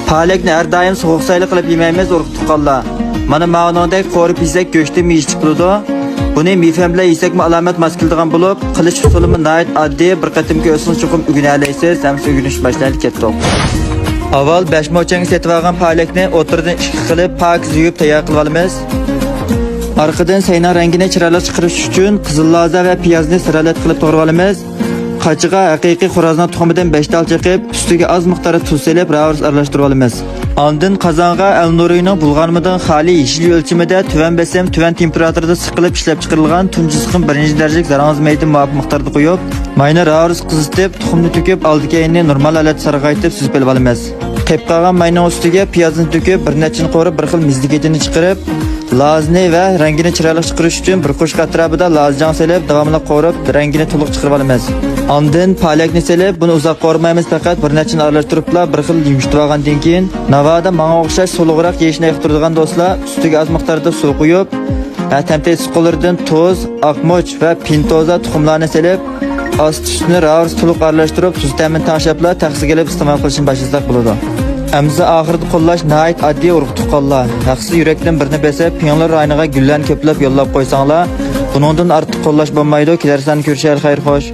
Palakni har doim sovuq sayli qilib yemaymiz, urug' tuqqanlar. Mana ma'nodek qo'rib yesak go'shti miyishlik bo'ladi. Buni mifam bilan yesakmi alomat mas keladigan bo'lib, qilish usulimi nihoyat oddiy, bir qatimga o'zingiz chuqur o'rganaysiz, hamma o'rganish boshlanib ketdi. Avval 5 mochanga setib olgan palakni o'tirdan 2 qilib pokiz yuvib tayyor qilib olamiz. Arqadan saynar rangini chiroyli chiqarish uchun qizil loza va piyozni siralat qilib to'g'rab olamiz. Qachiga haqiqiy xo'rozning tuxumidan 5 dal chiqib, ustiga oz miqdorda tuz selib, ravs aralashtirib olamiz. Ondan qozonga al-nurining bulg'anmadan xoli yeshil o'lchimida tuvan besim, tuvan temperaturada siqilib ishlab chiqarilgan tunji siqim 1-darajalik zarangiz mayda muvofiq miqdorda qo'yib, mayni ravs qizitib, tuxumni to'kib, oldikayni normal holatda sarg'aytib suzib olib olamiz. Qep qolgan mayning ustiga piyozni to'kib, bir nechini qo'rib, bir xil mizligini chiqarib, lazni va rangini chiroyli chiqarish uchun bir qo'shqa atrofida lazjang selib, davomli qo'rib, rangini to'liq chiqarib olamiz. Ondan palakni selib, buni uzoq qo'rmaymiz, faqat bir nechini aralashtiribla bir xil yumshatib olgandan keyin navoda menga o'xshash suluqroq yeyishni yoqtiradigan do'stlar ustiga oz miqdorda suv quyib, tamtaysiz qo'llardan tuz, oqmoch va pintoza tuxumlarni selib, ostini ravs to'liq aralashtirib, tuz ta'min tashibla taqsiga olib iste'mol qilishni boshlasak bo'ladi. Amza oxirida qo'llash nihoyat oddiy urug' tuqqanlar. Haqsiz yurakdan birini besib, piyonlar rayoniga gullarni ko'plab yo'llab qo'ysanglar, buningdan ortiq qo'llash bo'lmaydi. Kelarsan ko'rishaylik, xayr xo'sh.